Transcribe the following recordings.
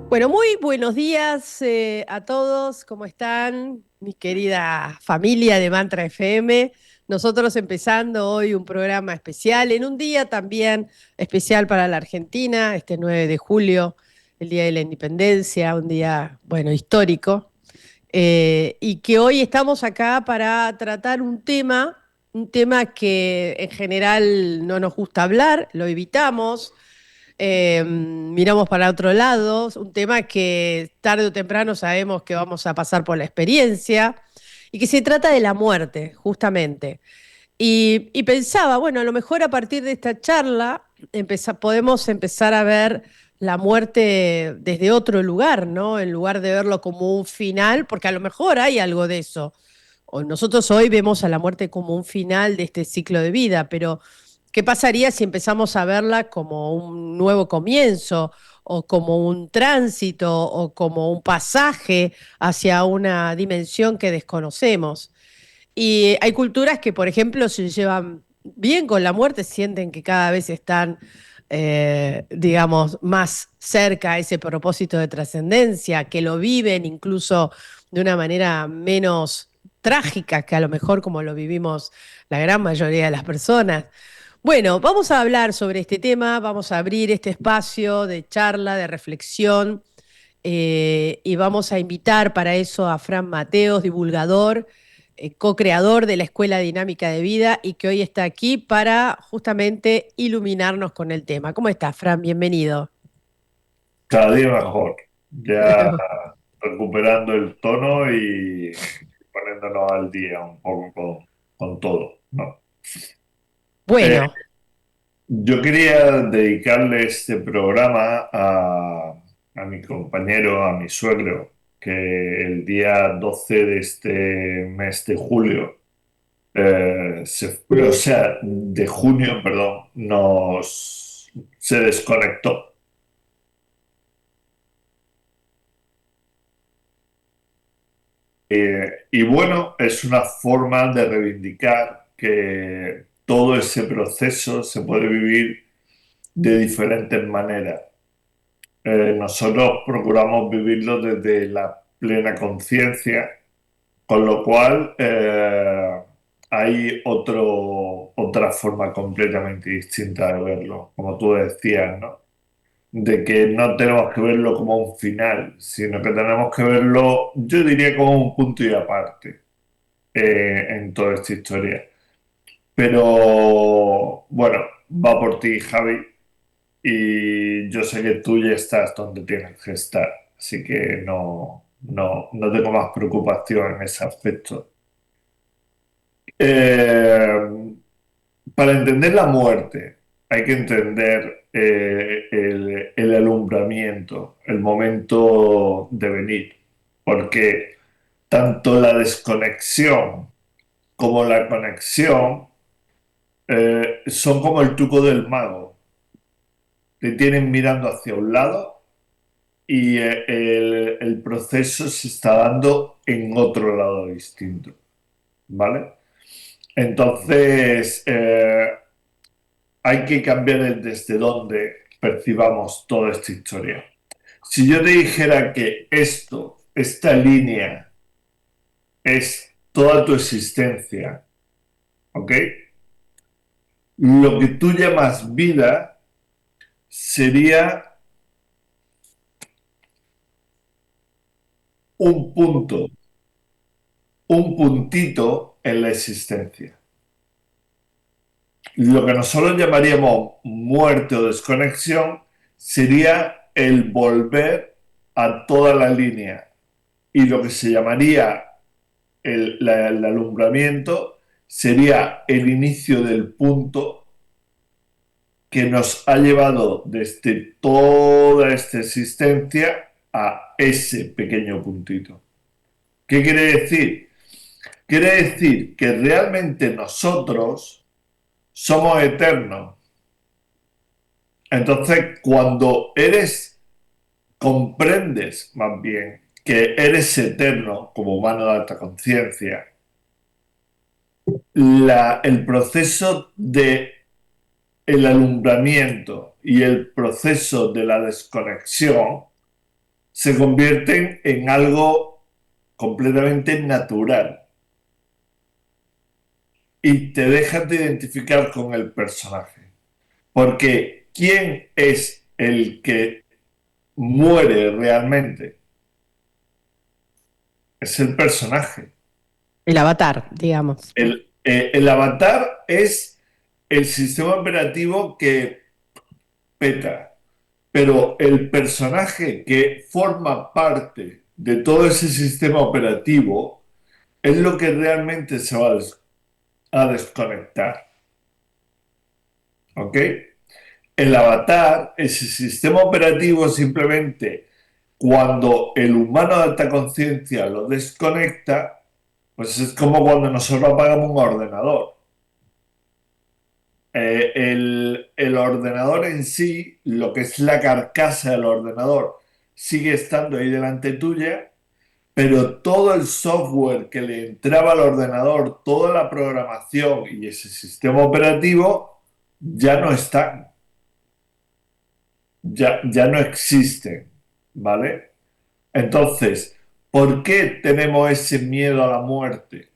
Bueno, muy buenos días a todos. ¿Cómo están? Mi querida familia de Mantra FM. Nosotros empezando hoy un programa especial, en un día también especial para la Argentina, este 9 de julio, el Día de la Independencia, un día, bueno, histórico. Y que hoy estamos acá para tratar un tema que en general no nos gusta hablar, lo evitamos, miramos para otro lado, un tema que tarde o temprano sabemos que vamos a pasar por la experiencia y que se trata de la muerte, justamente. Y pensaba, bueno, a lo mejor a partir de esta charla podemos empezar a ver la muerte desde otro lugar, ¿no? En lugar de verlo como un final, porque a lo mejor hay algo de eso. O nosotros hoy vemos a la muerte como un final de este ciclo de vida, pero ¿qué pasaría si empezamos a verla como un nuevo comienzo o como un tránsito o como un pasaje hacia una dimensión que desconocemos? Y hay culturas que, por ejemplo, se llevan bien con la muerte, sienten que cada vez están, digamos, más cerca a ese propósito de trascendencia, que lo viven incluso de una manera menos trágica que a lo mejor como lo vivimos la gran mayoría de las personas. Bueno, vamos a hablar sobre este tema, vamos a abrir este espacio de charla, de reflexión, y vamos a invitar para eso a Fran Mateos, divulgador, co-creador de la Escuela Dinámica de Vida y que hoy está aquí para justamente iluminarnos con el tema. ¿Cómo estás, Fran? Bienvenido. Cada día mejor, ya recuperando el tono y poniéndonos al día un poco con todo, ¿no? Eh, Bueno, yo quería dedicarle este programa a mi compañero, a mi suegro, que el día 12 de este mes de julio, o sea, de junio, perdón, se desconectó. Y bueno, es una forma de reivindicar que todo ese proceso se puede vivir de diferentes maneras. Nosotros procuramos vivirlo desde la plena conciencia, con lo cual hay otra forma completamente distinta de verlo, como tú decías, ¿no? De que no tenemos que verlo como un final, sino que tenemos que verlo, yo diría, como un punto y aparte en toda esta historia. Pero bueno, va por ti, Javi, y yo sé que tú ya estás donde tienes que estar, así que no tengo más preocupación en ese aspecto. Eh, para entender la muerte hay que entender el alumbramiento, el momento de venir, porque tanto la desconexión como la conexión son como el truco del mago. Te tienen mirando hacia un lado y el proceso se está dando en otro lado distinto, ¿vale? Entonces, hay que cambiar el desde dónde percibamos toda esta historia. Si yo te dijera que esta línea, es toda tu existencia, ¿ok? Lo que tú llamas vida sería un punto, un puntito en la existencia. Lo que nosotros llamaríamos muerte o desconexión sería el volver a toda la línea. Y lo que se llamaría el alumbramiento sería el inicio del punto que nos ha llevado desde toda esta existencia a ese pequeño puntito. ¿Qué quiere decir? Quiere decir que realmente nosotros somos eternos. Entonces, cuando comprendes más bien que eres eterno como humano de alta conciencia, el proceso de el alumbramiento y el proceso de la desconexión se convierten en algo completamente natural y te dejan de identificar con el personaje. Porque ¿quién es el que muere realmente? Es el personaje. El avatar, digamos. El avatar es el sistema operativo que peta, pero el personaje que forma parte de todo ese sistema operativo es lo que realmente se va a desconectar. ¿Ok? El avatar, ese sistema operativo, simplemente cuando el humano de alta conciencia lo desconecta, pues es como cuando nosotros apagamos un ordenador. El ordenador en sí, lo que es la carcasa del ordenador, sigue estando ahí delante tuya, pero todo el software que le entraba al ordenador, toda la programación y ese sistema operativo ya no están, ya no existen, ¿vale? Entonces, ¿por qué tenemos ese miedo a la muerte?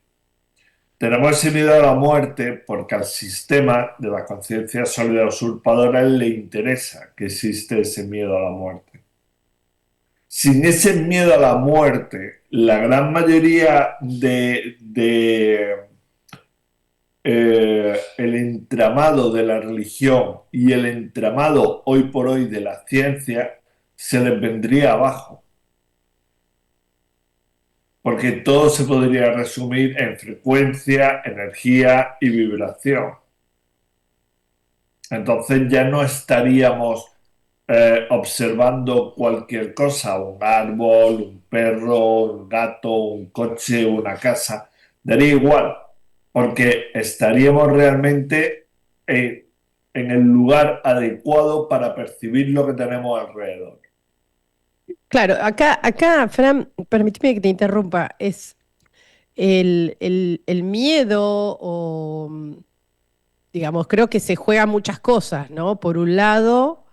Tenemos ese miedo a la muerte porque al sistema de la conciencia sólida usurpadora le interesa que existe ese miedo a la muerte. Sin ese miedo a la muerte, la gran mayoría de el entramado de la religión y el entramado hoy por hoy de la ciencia se les vendría abajo. Porque todo se podría resumir en frecuencia, energía y vibración. Entonces ya no estaríamos observando cualquier cosa, un árbol, un perro, un gato, un coche, una casa, daría igual, porque estaríamos realmente en el lugar adecuado para percibir lo que tenemos alrededor. Claro, acá, Fran, permíteme que te interrumpa, es el miedo o, digamos, creo que se juegan muchas cosas, ¿no? Por un lado,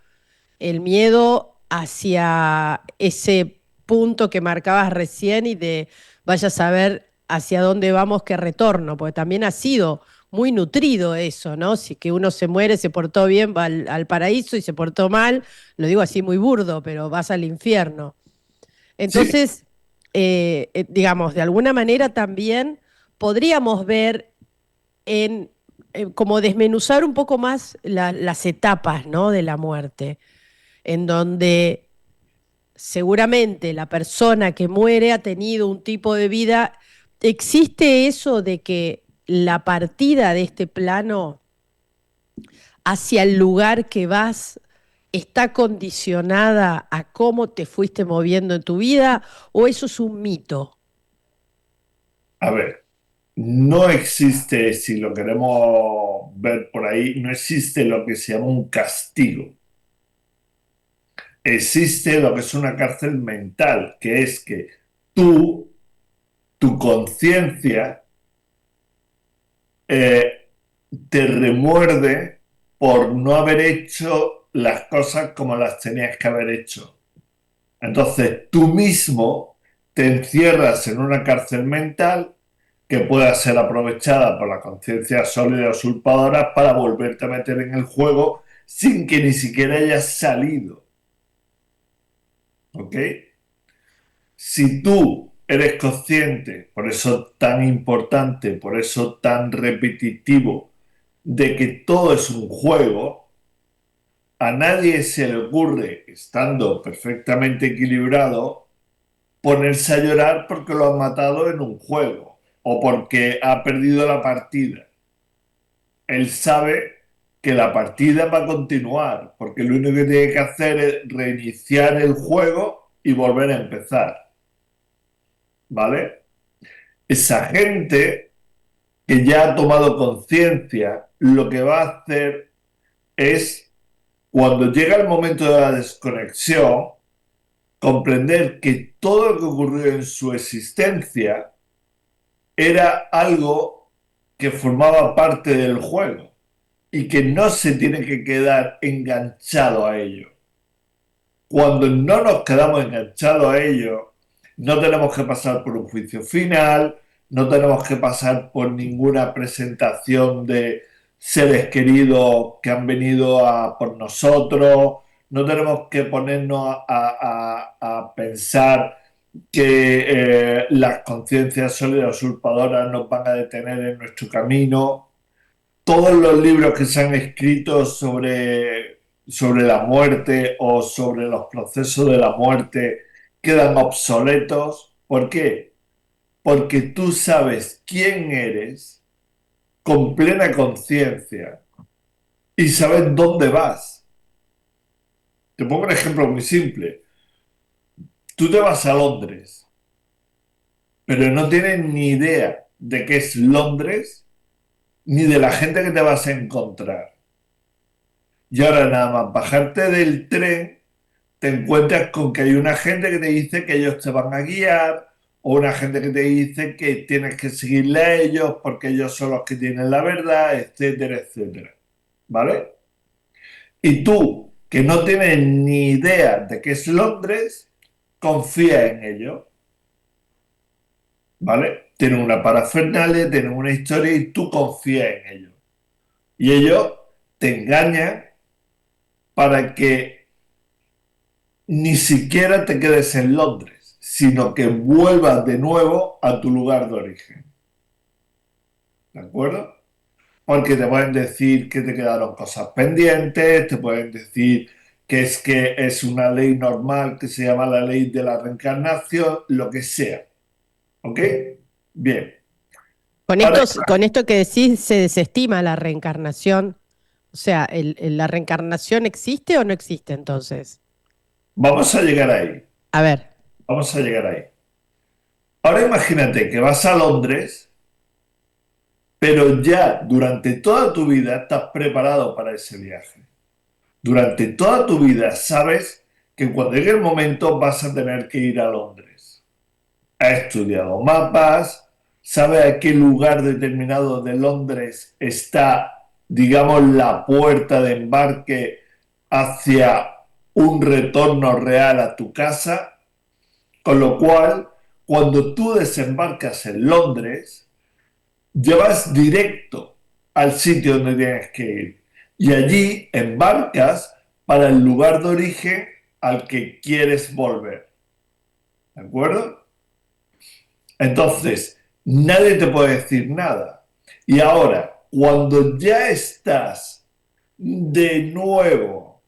el miedo hacia ese punto que marcabas recién y de vaya a saber hacia dónde vamos, qué retorno, porque también ha sido muy nutrido eso, ¿no? Si que uno se muere, se portó bien, va al paraíso y se portó mal, lo digo así muy burdo, pero vas al infierno. Sí, Entonces, digamos, de alguna manera también podríamos ver en como desmenuzar un poco más las etapas, ¿no? De la muerte, en donde seguramente la persona que muere ha tenido un tipo de vida. ¿Existe eso de que la partida de este plano hacia el lugar que vas está condicionada a cómo te fuiste moviendo en tu vida o eso es un mito? a ver, no existe, si lo queremos ver por ahí, no existe lo que se llama un castigo. Existe lo que es una cárcel mental, que es que tú, tu conciencia, eh, te remuerde por no haber hecho las cosas como las tenías que haber hecho. Entonces, tú mismo te encierras en una cárcel mental que pueda ser aprovechada por la conciencia sólida usurpadora para volverte a meter en el juego sin que ni siquiera hayas salido. ¿Ok? Si tú eres consciente, por eso tan importante, por eso tan repetitivo, de que todo es un juego, a nadie se le ocurre, estando perfectamente equilibrado, ponerse a llorar porque lo han matado en un juego o porque ha perdido la partida. Él sabe que la partida va a continuar, porque lo único que tiene que hacer es reiniciar el juego y volver a empezar. ¿Vale? Esa gente que ya ha tomado conciencia, lo que va a hacer es, cuando llega el momento de la desconexión, comprender que todo lo que ocurrió en su existencia era algo que formaba parte del juego y que no se tiene que quedar enganchado a ello. cuando no nos quedamos enganchados a ello, no tenemos que pasar por un juicio final, no tenemos que pasar por ninguna presentación de seres queridos que han venido por nosotros, no tenemos que ponernos a pensar que las conciencias sólidas usurpadoras nos van a detener en nuestro camino. Todos los libros que se han escrito sobre la muerte o sobre los procesos de la muerte quedan obsoletos. ¿Por qué? Porque tú sabes quién eres con plena conciencia y sabes dónde vas. Te pongo un ejemplo muy simple. Tú te vas a Londres, pero no tienes ni idea de qué es Londres ni de la gente que te vas a encontrar. Y ahora nada más bajarte del tren, te encuentras con que hay una gente que te dice que ellos te van a guiar, o una gente que te dice que tienes que seguirle a ellos porque ellos son los que tienen la verdad, etcétera, etcétera. ¿Vale? Y tú, que no tienes ni idea de qué es Londres, confía en ellos. ¿Vale? Tienen una parafernalia, tienen una historia y tú confías en ellos. Y ellos te engañan para que ni siquiera te quedes en Londres, sino que vuelvas de nuevo a tu lugar de origen. ¿De acuerdo? Porque te pueden decir que te quedaron cosas pendientes, te pueden decir que es una ley normal que se llama la ley de la reencarnación, lo que sea. ¿Ok? Bien. Ahora, Con esto que decís, se desestima la reencarnación. O sea, ¿la reencarnación existe o no existe entonces? vamos a llegar ahí. A ver, Vamos a llegar ahí. Ahora imagínate que vas a Londres, pero ya durante toda tu vida estás preparado para ese viaje. Durante toda tu vida sabes que cuando llegue el momento vas a tener que ir a Londres. Has estudiado mapas, sabes a qué lugar determinado de Londres está, digamos, la puerta de embarque hacia un retorno real a tu casa, con lo cual, cuando tú desembarcas en Londres, llevas directo al sitio donde tienes que ir y allí embarcas para el lugar de origen al que quieres volver. ¿De acuerdo? Entonces, nadie te puede decir nada. Y ahora, cuando ya estás de nuevo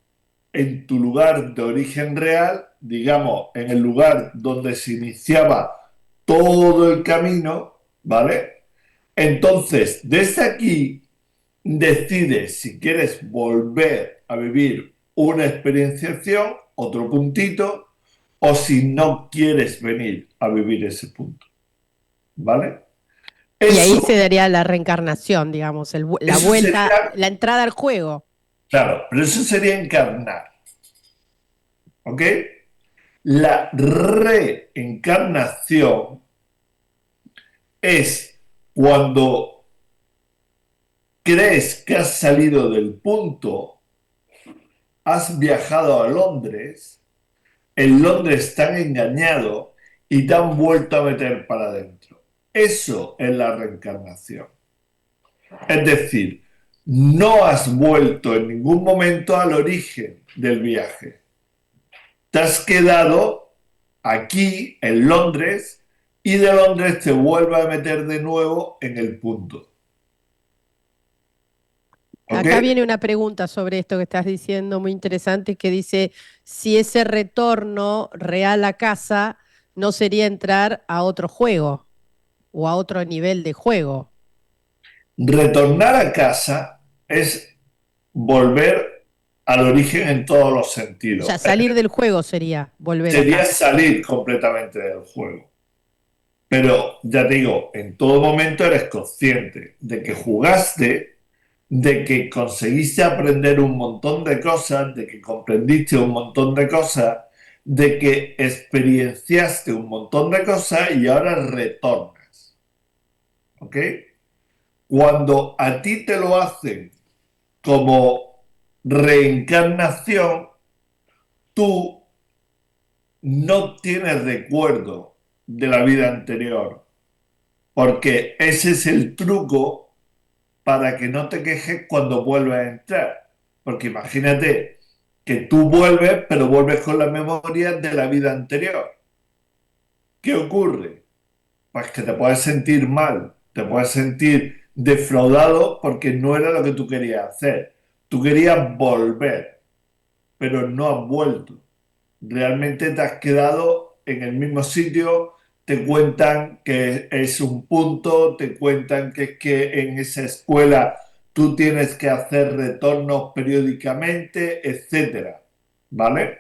en tu lugar de origen real, digamos, en el lugar donde se iniciaba todo el camino, ¿vale? Entonces, desde aquí decides si quieres volver a vivir una experienciación, otro puntito, o si no quieres venir a vivir ese punto. ¿Vale? y ahí Eso, se daría la reencarnación, digamos, la eso vuelta, sería, la entrada al juego. claro, pero eso sería encarnar. ¿Ok? La reencarnación es cuando crees que has salido del punto, has viajado a Londres, en Londres te han engañado y te han vuelto a meter para adentro. Eso es la reencarnación. Es decir, no has vuelto en ningún momento al origen del viaje. Te has quedado aquí, en Londres, y de Londres te vuelve a meter de nuevo en el punto. ¿Ok? Acá viene una pregunta sobre esto que estás diciendo, muy interesante, que dice si ese retorno real a casa no sería entrar a otro juego o a otro nivel de juego. Retornar a casa es volver al origen en todos los O sentidos. sea, salir del juego sería volver a Sería casa. salir completamente del juego. Pero ya te digo, en todo momento eres consciente de que jugaste, de que conseguiste aprender un montón de cosas, de que comprendiste un montón de cosas, de que experienciaste un montón de cosas y ahora retornas. ¿Ok? Cuando a ti te lo hacen como reencarnación, tú no tienes recuerdo de la vida anterior, porque ese es el truco para que no te quejes cuando vuelves a entrar. Porque imagínate que tú vuelves, pero vuelves con la memoria de la vida anterior. ¿Qué ocurre? Pues que te puedes sentir mal, te puedes sentir defraudado porque no era lo que tú querías hacer. Tú querías volver, pero no has vuelto. Realmente te has quedado en el mismo sitio, te cuentan que es un punto, te cuentan que es que en esa escuela tú tienes que hacer retornos periódicamente, etcétera, ¿vale?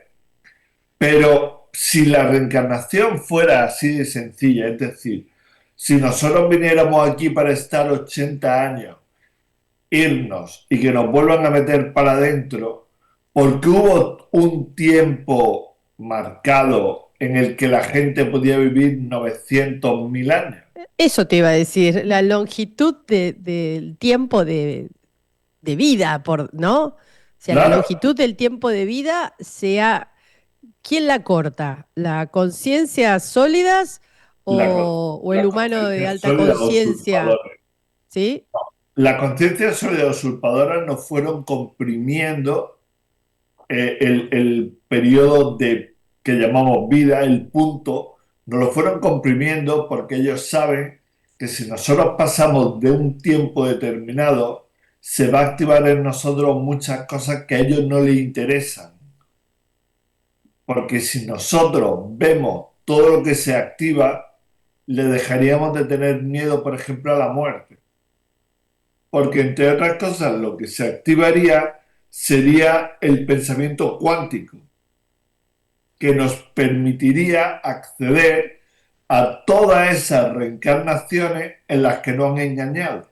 Pero si la reencarnación fuera así de sencilla, es decir, si nosotros viniéramos aquí para estar 80 años, irnos y que nos vuelvan a meter para adentro, porque hubo un tiempo marcado en el que la gente podía vivir 900.000 años. Eso te iba a decir, la longitud del tiempo de vida, ¿no? O sea, la Claro, longitud del tiempo de vida sea, ¿quién la corta? ¿La conciencia sólidas o el la humano de conciencia alta sólida conciencia? usurpadora. ¿Sí? La conciencia sólida usurpadora nos fueron comprimiendo el periodo que llamamos vida, el punto, nos lo fueron comprimiendo porque ellos saben que si nosotros pasamos de un tiempo determinado, se va a activar en nosotros muchas cosas que a ellos no les interesan. Porque si nosotros vemos todo lo que se activa, le dejaríamos de tener miedo, por ejemplo, a la muerte. Porque entre otras cosas, lo que se activaría sería el pensamiento cuántico que nos permitiría acceder a todas esas reencarnaciones en las que nos han engañado.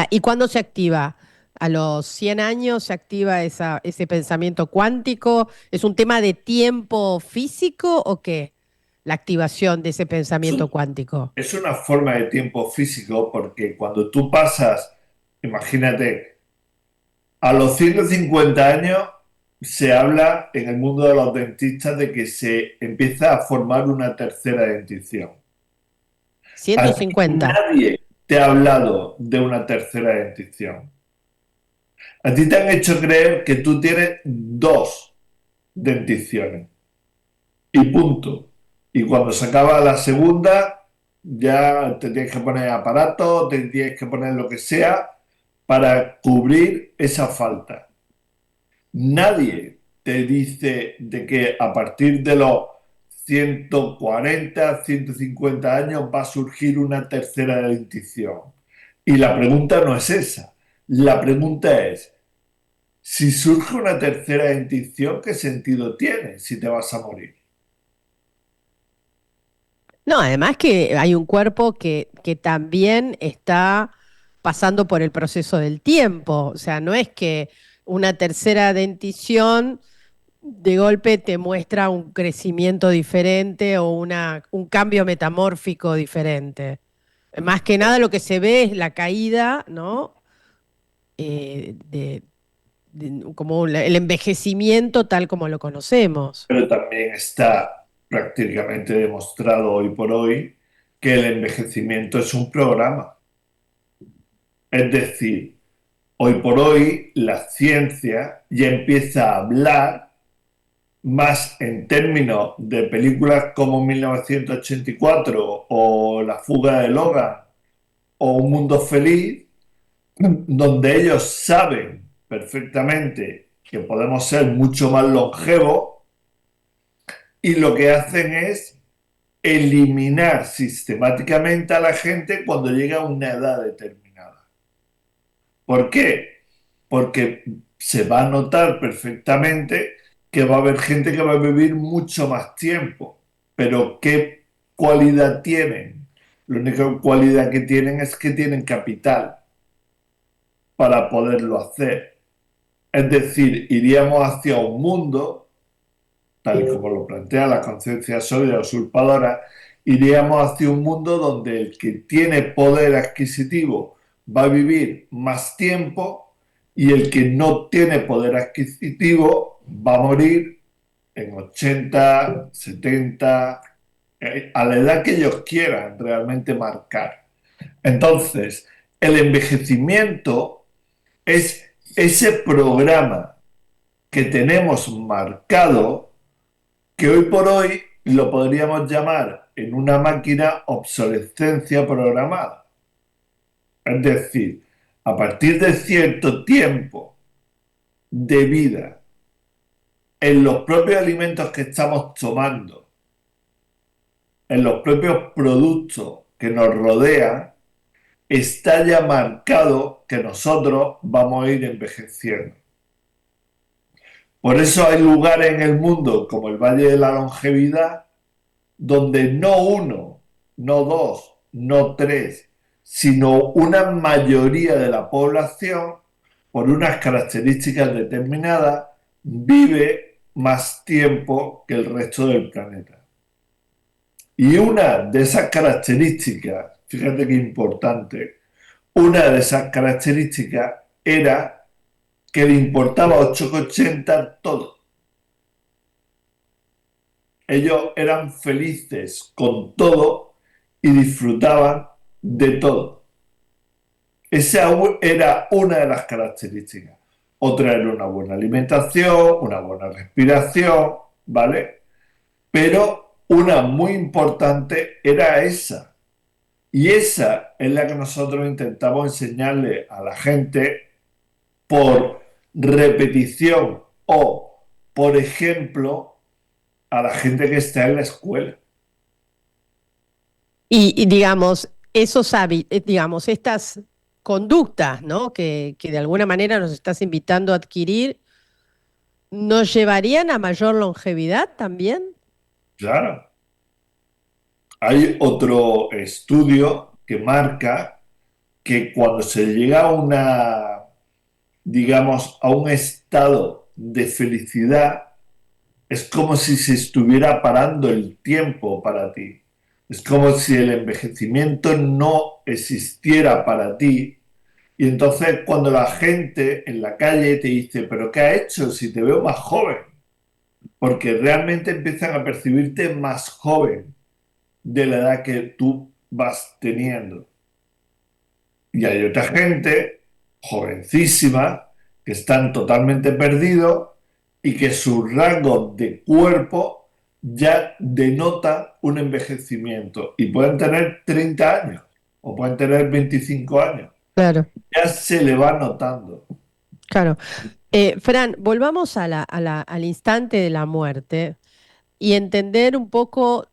¿Y cuándo se activa? ¿A los 100 años se activa ese pensamiento cuántico? ¿Es un tema de tiempo físico o qué? La activación de ese Es, pensamiento un- cuántico. es una forma de tiempo físico porque cuando tú pasas, imagínate, a los 150 años se habla en el mundo de los dentistas de que se empieza a formar una tercera dentición. A ti 150. nadie te ha hablado de una tercera dentición. A ti te han hecho creer que tú tienes dos denticiones y punto. Y cuando se acaba la segunda, ya te tienes que poner aparato, te tienes que poner lo que sea para cubrir esa falta. Nadie te dice de que a partir de los 140, 150 años va a surgir una tercera dentición. Y la pregunta no es esa. La pregunta es, si surge una tercera dentición, ¿qué sentido tiene si te vas a morir? No, además que hay un cuerpo que también está pasando por el proceso del tiempo. O sea, no es que una tercera dentición de golpe te muestra un crecimiento diferente o un cambio metamórfico diferente. Más que nada lo que se ve es la caída, ¿no? Como el envejecimiento tal como lo conocemos. Pero también está prácticamente demostrado hoy por hoy que el envejecimiento es un programa. Es decir, hoy por hoy la ciencia ya empieza a hablar más en términos de películas como 1984 o La fuga de Logan o Un mundo feliz, donde ellos saben perfectamente que podemos ser mucho más longevos y lo que hacen es eliminar sistemáticamente a la gente cuando llega a una edad determinada. ¿Por qué? Porque se va a notar perfectamente que va a haber gente que va a vivir mucho más tiempo. Pero ¿qué cualidad tienen? La única cualidad que tienen es que tienen capital para poderlo hacer. Es decir, iríamos hacia un mundo, tal y como lo plantea la conciencia sólida usurpadora, iríamos hacia un mundo donde el que tiene poder adquisitivo va a vivir más tiempo y el que no tiene poder adquisitivo va a morir en 80, 70, a la edad que ellos quieran realmente marcar. Entonces, el envejecimiento es ese programa que tenemos marcado que hoy por hoy lo podríamos llamar en una máquina obsolescencia programada. Es decir, a partir de cierto tiempo de vida en los propios alimentos que estamos tomando, en los propios productos que nos rodean, está ya marcado que nosotros vamos a ir envejeciendo. Por eso hay lugares en el mundo como el Valle de la Longevidad donde no uno, no dos, no tres, sino una mayoría de la población, por unas características determinadas, vive más tiempo que el resto del planeta. Y una de esas características, fíjate qué importante, una de esas características era que le importaba 8,80 todo. Ellos eran felices con todo y disfrutaban de todo. Esa era una de las características. Otra era una buena alimentación, una buena respiración, ¿vale? Pero una muy importante era esa. Y esa es la que nosotros intentamos enseñarle a la gente por repetición o, por ejemplo, a la gente que está en la escuela. Y digamos, digamos, estas conductas, ¿no? Que de alguna manera nos estás invitando a adquirir, ¿nos llevarían a mayor longevidad también? Claro. Hay otro estudio que marca que cuando se llega a una, digamos, a un estado de felicidad, es como si se estuviera parando el tiempo para ti. Es como si el envejecimiento no existiera para ti. Y entonces cuando la gente en la calle te dice, pero ¿qué has hecho si te veo más joven? Porque realmente empiezan a percibirte más joven de la edad que tú vas teniendo. Y hay otra gente, jovencísima, que están totalmente perdidos y que su rango de cuerpo ya denota un envejecimiento. Y pueden tener 30 años o pueden tener 25 años. Claro, Ya se le va notando. claro. Fran, volvamos al instante de la muerte y entender un poco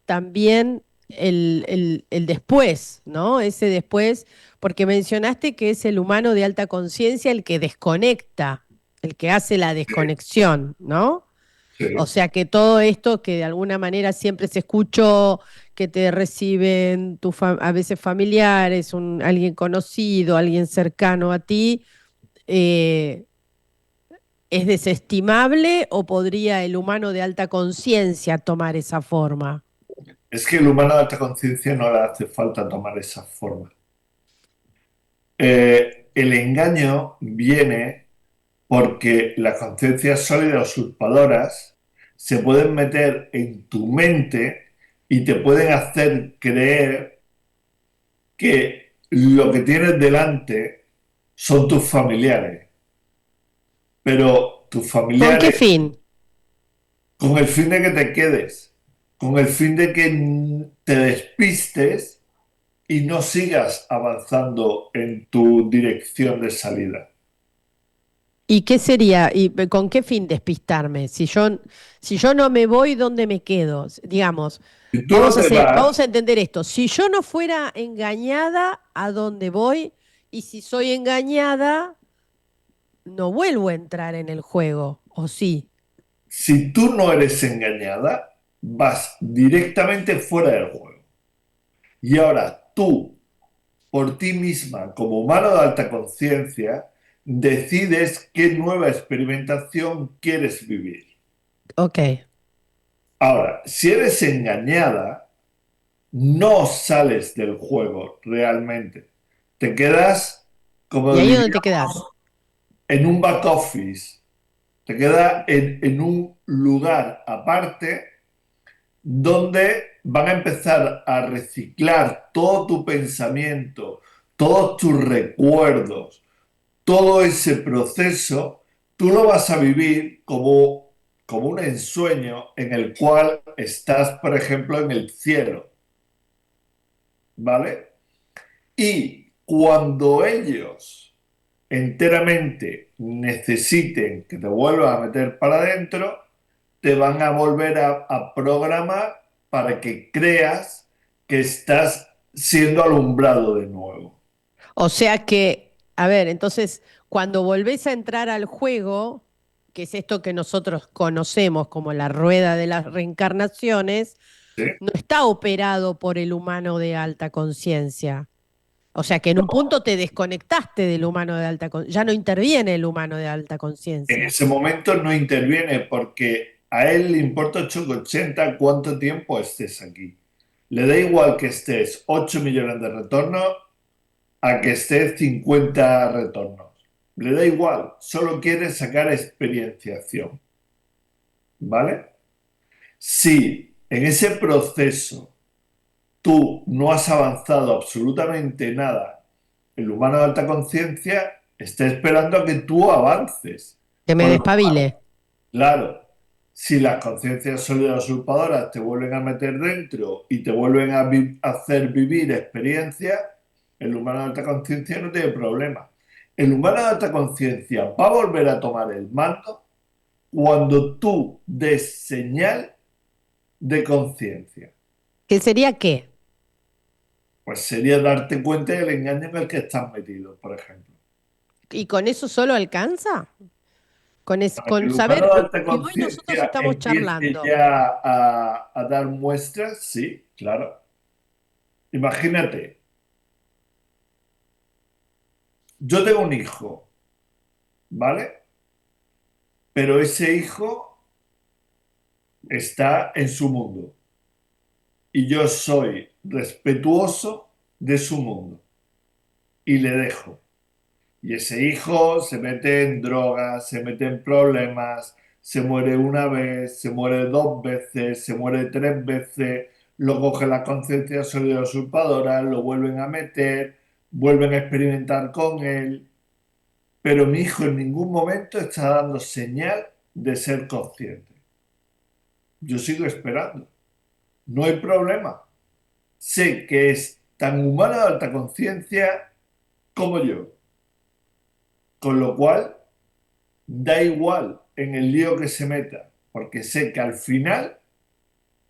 también el después, ¿no? Ese después, porque mencionaste que es el humano de alta conciencia el que desconecta, el que hace la Sí, desconexión, ¿no? O sí. sea que todo esto que de alguna manera siempre se escuchó, que te reciben a veces familiares, alguien conocido, alguien cercano a ti, eh, ¿es desestimable o podría el humano de alta conciencia tomar esa forma? Es que el humano de alta conciencia no le hace falta tomar esa forma. El engaño viene porque las conciencias sólidas usurpadoras se pueden meter en tu mente y te pueden hacer creer que lo que tienes delante son tus familiares, pero tus ¿Con qué familiares fin? con el fin de que te quedes, con el fin de que te despistes y no sigas avanzando en tu dirección de salida. ¿Y qué sería? ¿Y con qué fin despistarme? Si yo no me voy, ¿dónde me quedo? Digamos, Si tú no te vamos vas, a entender esto. Si yo no fuera engañada, ¿a dónde voy? Y si soy engañada, no vuelvo a entrar en el juego, ¿o sí? si tú no eres engañada, vas directamente fuera del juego. Y ahora tú, por ti misma, como humano de alta conciencia, decides qué nueva experimentación quieres vivir. Ok. Ahora, si eres engañada, no sales del juego realmente. Te quedas, ¿Y como ahí diría, dónde te quedás? en un back office, Te queda en un lugar aparte donde van a empezar a reciclar todo tu pensamiento, todos tus recuerdos, todo ese proceso, tú lo vas a vivir como un ensueño en el cual estás, por ejemplo, en el cielo, ¿vale? Y cuando ellos enteramente necesiten que te vuelvas a meter para adentro, te van a volver a programar para que creas que estás siendo alumbrado de nuevo. O sea que, a ver, entonces, cuando volvés a entrar al juego, que es esto que nosotros conocemos como la rueda de las reencarnaciones, ¿Sí? no está operado por el humano de alta conciencia. O sea que en un punto te desconectaste del humano de alta conciencia, ya no interviene el humano de alta En conciencia. ese momento no interviene porque a él le importa 8,80 cuánto tiempo estés aquí. Le da igual que estés 8 millones de retornos a que estés 50 retornos. Le da igual, solo quiere sacar experienciación, ¿vale? Si en ese proceso tú no has avanzado absolutamente nada, el humano de alta conciencia está esperando a que tú avances. Que me Con lo cual, despabile. claro, si las conciencias sólidas usurpadoras te vuelven a meter dentro y te vuelven a hacer vivir experiencias, el humano de alta conciencia no tiene problema. El humano de alta conciencia va a volver a tomar el mando cuando tú des señal de conciencia. ¿Qué sería qué? Pues sería darte cuenta del engaño en el que estás metido, por ejemplo. ¿Y con eso solo alcanza? Para que Con el humano saber de alta que hoy nosotros conciencia estamos empiece charlando. ya a dar muestras, sí, claro. Imagínate, yo tengo un hijo, ¿vale? Pero ese hijo está en su mundo y yo soy respetuoso de su mundo y le dejo. Y ese hijo se mete en drogas, se mete en problemas, se muere una vez, se muere dos veces, se muere tres veces, lo coge la conciencia sólida usurpadora, lo vuelven a meter, vuelven a experimentar con él. Pero mi hijo en ningún momento está dando señal de ser consciente. Yo sigo esperando. No hay problema. Sé que es tan humano de alta conciencia como yo. Con lo cual, da igual en el lío que se meta, porque sé que al final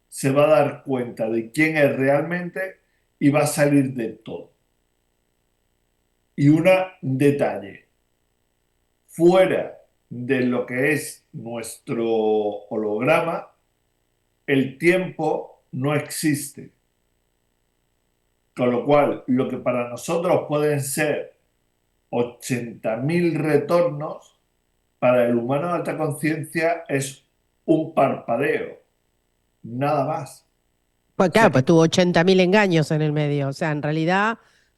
se va a dar cuenta de quién es realmente y va a salir de todo. Y un detalle, fuera de lo que es nuestro holograma, el tiempo no existe. Con lo cual, lo que para nosotros pueden ser 80.000 retornos, para el humano de alta conciencia es un parpadeo, nada más. Pues O sea, claro, pues tuvo 80.000 engaños en el medio. O sea, en realidad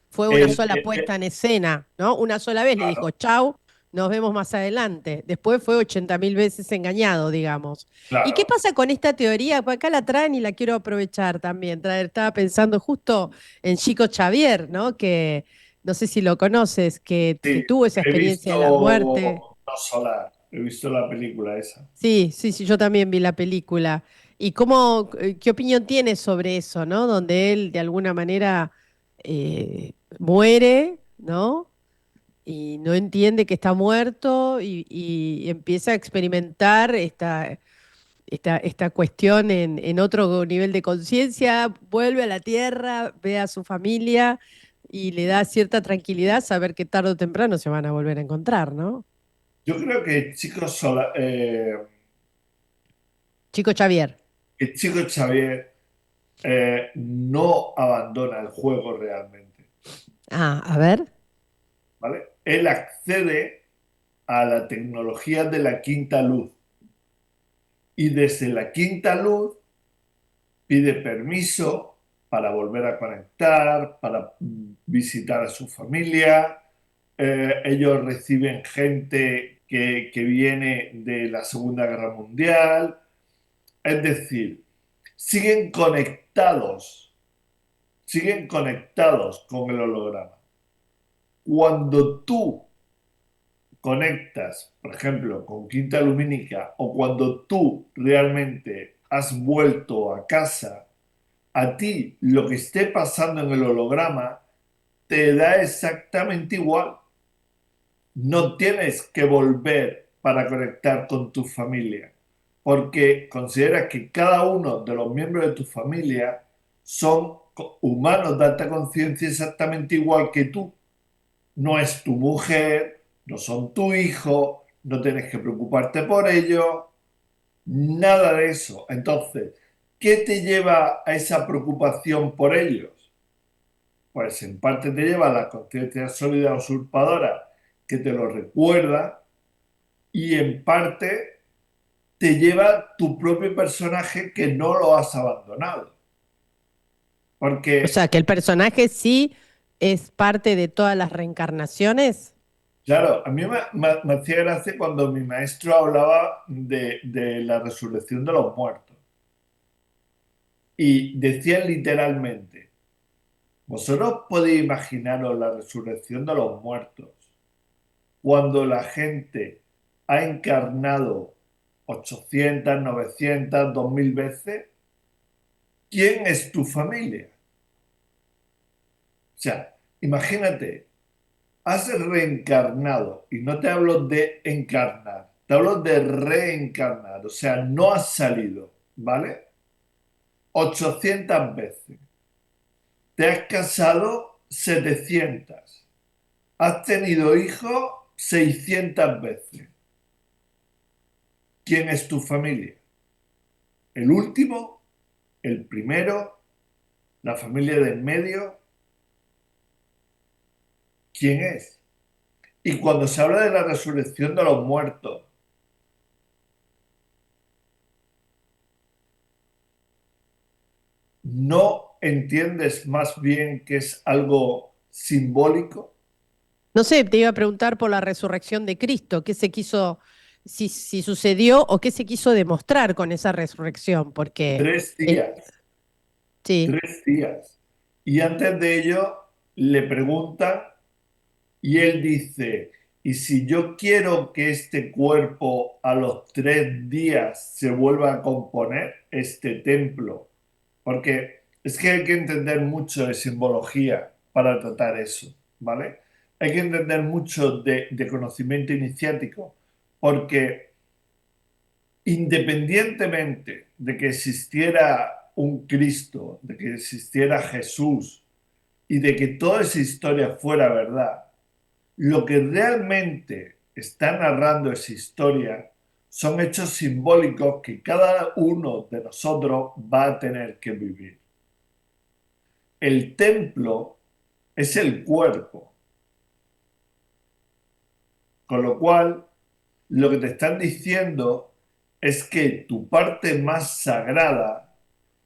fue una el- sola el- puesta el- en escena, ¿no? Una sola vez le dijo, claro, chau, nos vemos más adelante. Después fue 80.000 veces engañado, digamos. ¿Y qué claro, pasa con esta teoría? Pues acá la traen y la quiero aprovechar también. Estaba pensando justo en Chico Xavier, ¿no? Que no sé si lo conoces, que sí, tuvo esa he experiencia visto de la muerte. No Solar, he visto la película esa. Sí, sí, sí, yo también vi la película. ¿Y qué opinión tienes sobre eso, ¿no? Donde él de alguna manera muere, ¿no? Y no entiende que está muerto y empieza a experimentar esta cuestión en otro nivel de conciencia, vuelve a la tierra, ve a su familia y le da cierta tranquilidad saber que tarde o temprano se van a volver a encontrar, ¿no? Yo creo Chico Xavier. que Chico Xavier no abandona el juego realmente, Ah, a ver. ¿vale? Él accede a la tecnología de la quinta luz y desde la quinta luz pide permiso para volver a conectar, para visitar a su familia. Ellos reciben gente que viene de la Segunda Guerra Mundial. Es decir, siguen siguen conectados con el holograma. Cuando tú conectas, por ejemplo, con Quinta Lumínica, o cuando tú realmente has vuelto a casa, a ti lo que esté pasando en el holograma te da exactamente igual. No tienes que volver para conectar con tu familia, porque consideras que cada uno de los miembros de tu familia son humanos de alta conciencia exactamente igual que tú. No es tu mujer, no son tu hijo, no tienes que preocuparte por ello, nada de eso. Entonces, ¿qué te lleva a esa preocupación por ellos? Pues en parte te lleva a la conciencia sólida usurpadora que te lo recuerda, y en parte te lleva tu propio personaje que no lo has abandonado. O Porque, sea, que el personaje sí es parte de todas las reencarnaciones. claro, a mí me hacía gracia cuando mi maestro hablaba de la resurrección de los muertos. Y decía literalmente, vosotros podéis imaginaros la resurrección de los muertos cuando la gente ha encarnado 800, 900, 2000 veces. ¿Quién es tu familia? O sea, imagínate, has reencarnado, y no te hablo de encarnar, te hablo de reencarnar, o sea, no has salido, ¿vale? 800 veces. Te has casado 700. Has tenido hijos 600 veces. ¿Quién es tu familia? ¿El último? ¿El primero? ¿La familia del medio? ¿Quién es? Y cuando se habla de la resurrección de los muertos, ¿no entiendes más bien que es algo simbólico? No sé, te iba a preguntar por la resurrección de Cristo, qué se quiso, si sucedió o qué se quiso demostrar con esa resurrección, porque Tres eh, días, sí. 3 días. Y antes de ello le preguntan y él dice, ¿y si yo quiero que este cuerpo a los 3 días se vuelva a componer, este templo? Porque es que hay que entender mucho de simbología para tratar eso, ¿vale? Hay que entender mucho de conocimiento iniciático, porque independientemente de que existiera un Cristo, de que existiera Jesús y de que toda esa historia fuera verdad, lo que realmente está narrando esa historia son hechos simbólicos que cada uno de nosotros va a tener que vivir. El templo es el cuerpo, con lo cual lo que te están diciendo es que tu parte más sagrada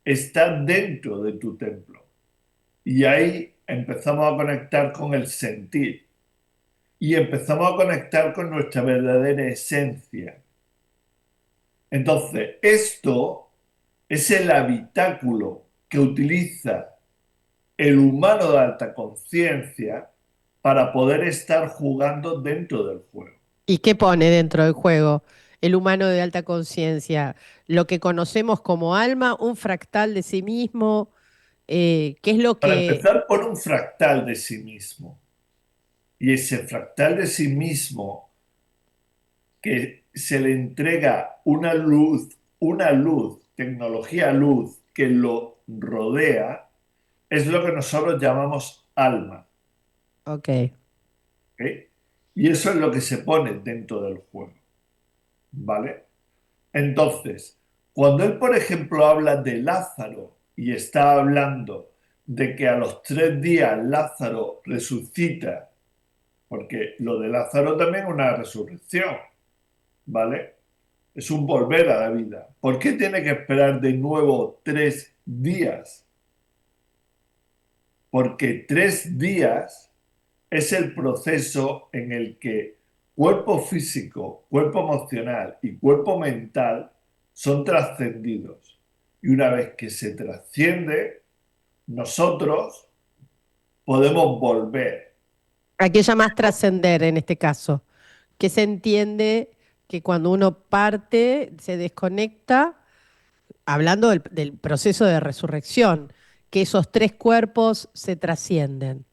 está dentro de tu templo. Y ahí empezamos a conectar con el sentir y empezamos a conectar con nuestra verdadera esencia. Entonces, esto es el habitáculo que utiliza el humano de alta conciencia para poder estar jugando dentro del juego. ¿Y qué pone dentro del juego el humano de alta conciencia? Lo que conocemos como alma, un fractal de sí mismo, ¿qué es lo Para que... empezar por un fractal de sí mismo. Y ese fractal de sí mismo que se le entrega una luz, tecnología luz que lo rodea, es lo que nosotros llamamos alma. Ok. ¿Ok? Y eso es lo que se pone dentro del juego. ¿Vale? Entonces, cuando él, por ejemplo, habla de Lázaro y está hablando de que a los 3 días Lázaro resucita, porque lo de Lázaro también es una resurrección, ¿vale? Es un volver a la vida. ¿Por qué tiene que esperar de nuevo 3 días? Porque 3 días es el proceso en el que cuerpo físico, cuerpo emocional y cuerpo mental son trascendidos. Y una vez que se trasciende, nosotros podemos volver. ¿A qué llamas trascender en este caso? Que se entiende que cuando uno parte, se desconecta, hablando del proceso de resurrección, que esos tres cuerpos se trascienden.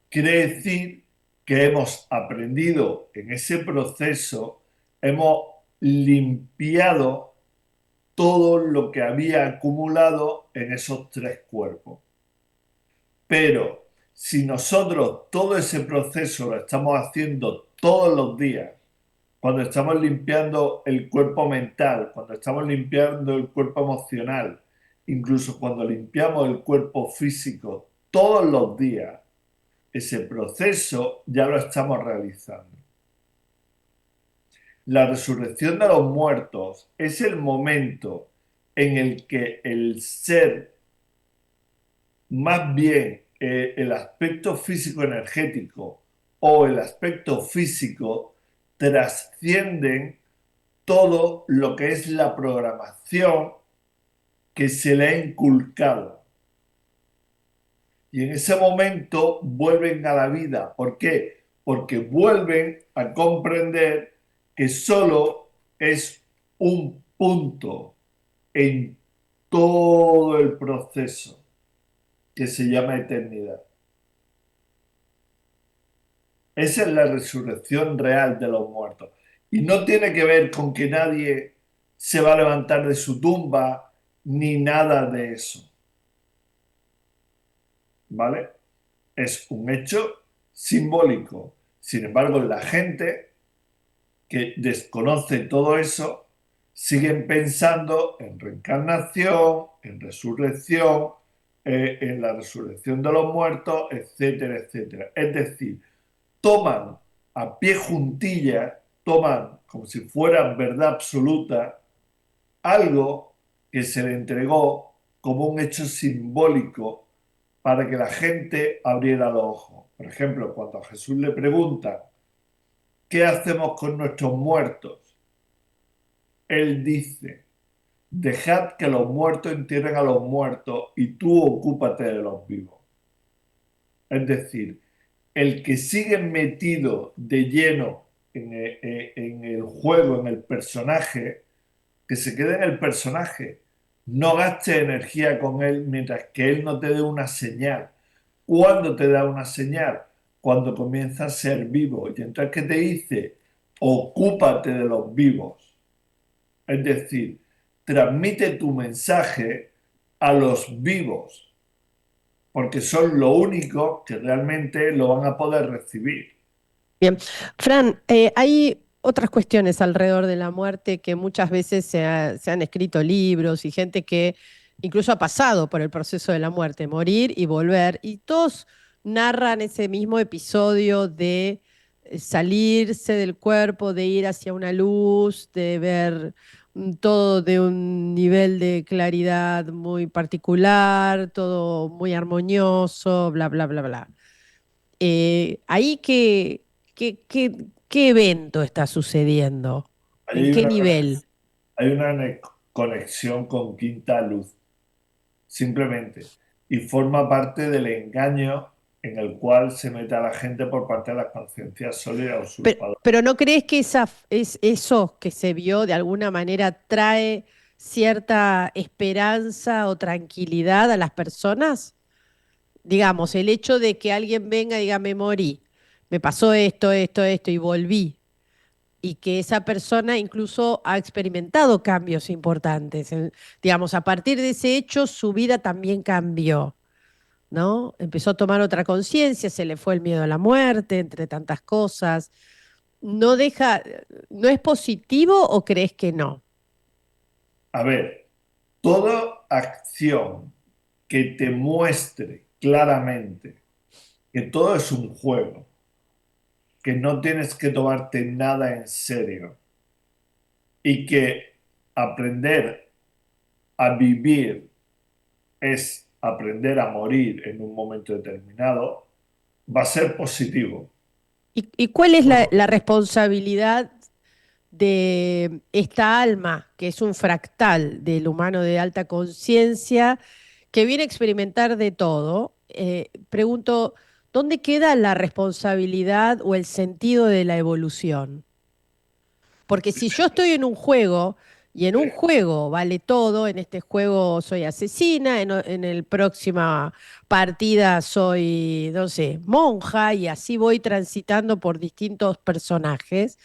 Quiere decir que hemos aprendido en ese proceso, hemos limpiado todo lo que había acumulado en esos tres cuerpos. Pero si nosotros todo ese proceso lo estamos haciendo todos los días, cuando estamos limpiando el cuerpo mental, cuando estamos limpiando el cuerpo emocional, incluso cuando limpiamos el cuerpo físico todos los días, ese proceso ya lo estamos realizando. La resurrección de los muertos es el momento en el que el ser, más bien el aspecto físico-energético o el aspecto físico, trascienden todo lo que es la programación que se le ha inculcado. Y en ese momento vuelven a la vida. ¿Por qué? Porque vuelven a comprender que solo es un punto en todo el proceso que se llama eternidad. Esa es la resurrección real de los muertos. Y no tiene que ver con que nadie se va a levantar de su tumba ni nada de eso. ¿Vale? Es un hecho simbólico. Sin embargo, la gente que desconoce todo eso siguen pensando en reencarnación, en resurrección, en la resurrección de los muertos, etcétera, etcétera. Es decir, toman a pie juntillas, toman como si fuera verdad absoluta algo que se le entregó como un hecho simbólico para que la gente abriera los ojos. Por ejemplo, cuando a Jesús le preguntan, ¿qué hacemos con nuestros muertos? Él dice, dejad que los muertos entierren a los muertos y tú ocúpate de los vivos. Es decir, el que sigue metido de lleno en el juego, en el personaje, que se quede en el personaje. No gastes energía con él mientras que él no te dé una señal. ¿Cuándo te da una señal? Cuando comienza a ser vivo. Y entonces, ¿qué te dice? Ocúpate de los vivos. Es decir, transmite tu mensaje a los vivos, porque son lo único que realmente lo van a poder recibir. Bien, Fran, hay otras cuestiones alrededor de la muerte que muchas veces se han escrito libros y gente que incluso ha pasado por el proceso de la muerte, morir y volver, y todos narran ese mismo episodio de salirse del cuerpo, de ir hacia una luz, de ver todo de un nivel de claridad muy particular, todo muy armonioso, bla, bla, bla, bla. Ahí qué evento está sucediendo, ¿en Hay qué una, nivel? hay una conexión con Quinta Luz, simplemente. Y forma parte del engaño en el cual se mete a la gente por parte de las conciencias sólidas usurpadoras. Pero ¿no crees que es eso que se vio de alguna manera trae cierta esperanza o tranquilidad a las personas? Digamos, el hecho de que alguien venga y diga, me morí, me pasó esto, esto, esto y volví. Y que esa persona incluso ha experimentado cambios importantes. Digamos, a partir de ese hecho, su vida también cambió, ¿no? Empezó a tomar otra conciencia, se le fue el miedo a la muerte, entre tantas cosas. ¿No deja, no es positivo o crees que no? A ver, toda acción que te muestre claramente que todo es un juego, que no tienes que tomarte nada en serio y que aprender a vivir es aprender a morir en un momento determinado, va a ser positivo. y cuál es Bueno, la responsabilidad de esta alma, que es un fractal del humano de alta conciencia, que viene a experimentar de todo? Pregunto, ¿dónde queda la responsabilidad o el sentido de la evolución? Porque si yo estoy en un juego y en un eh, juego vale todo, en este juego soy asesina, en el próxima partida soy, no sé, monja y así voy transitando por distintos personajes,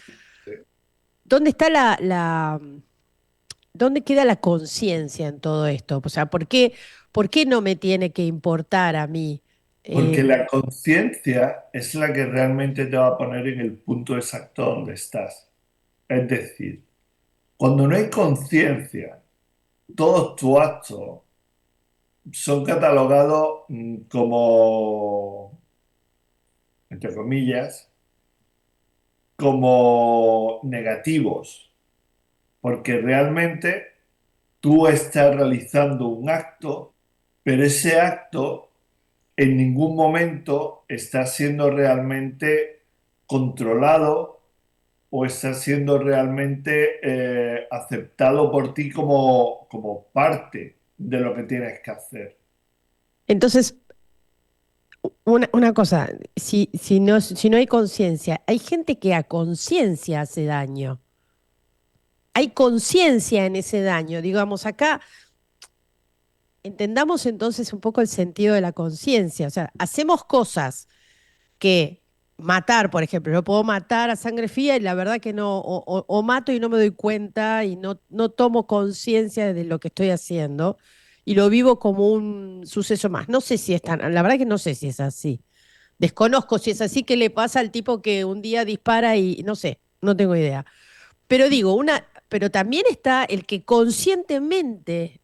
¿dónde está dónde queda la conciencia en todo esto? O sea, por qué no me tiene que importar a mí? porque Eh, la conciencia es la que realmente te va a poner en el punto exacto donde estás. Es decir, cuando no hay conciencia, todos tus actos son catalogados como, entre comillas, como negativos, porque realmente tú estás realizando un acto, pero ese acto en ningún momento está siendo realmente controlado o está siendo realmente aceptado por ti como parte de lo que tienes que hacer. entonces, una cosa, si no hay conciencia, hay gente que a conciencia hace daño. Hay conciencia en ese daño. Digamos, acá entendamos entonces un poco el sentido de la conciencia. O sea, hacemos cosas que matar, por ejemplo, yo puedo matar a sangre fría y la verdad que no, o mato y no me doy cuenta y no tomo conciencia de lo que estoy haciendo y lo vivo como un suceso más. No sé si es tan, la verdad que no sé si es así. Desconozco si es así, qué le pasa al tipo que un día dispara y no sé, no tengo idea. Pero digo, pero también está el que conscientemente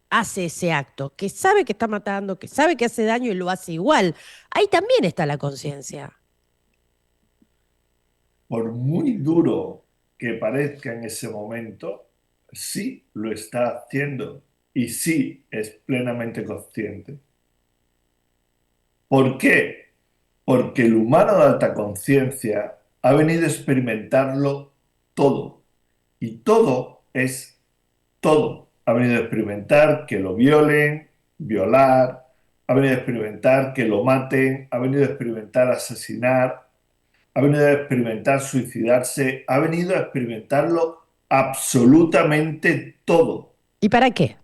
hace ese acto, que sabe que está matando, que sabe que hace daño y lo hace igual. Ahí también está la conciencia. Por muy duro que parezca en ese momento, sí lo está haciendo y sí es plenamente consciente. ¿Por qué? Porque el humano de alta conciencia ha venido a experimentarlo todo. Y todo es todo. Ha venido a experimentar que lo violen, violar, ha venido a experimentar que lo maten, ha venido a experimentar asesinar, ha venido a experimentar suicidarse, ha venido a experimentarlo absolutamente todo. ¿Y para qué?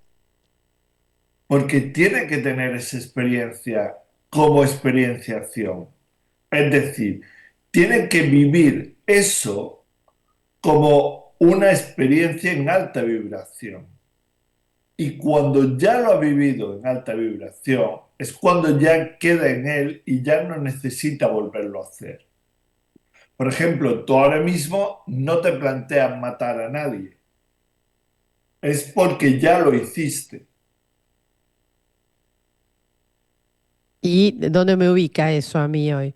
Porque tiene que tener esa experiencia como experienciación. Es decir, tiene que vivir eso como una experiencia en alta vibración. Y cuando ya lo ha vivido en alta vibración, es cuando ya queda en él y ya no necesita volverlo a hacer. Por ejemplo, tú ahora mismo no te planteas matar a nadie. Es porque ya lo hiciste. ¿Y dónde me ubica eso a mí hoy?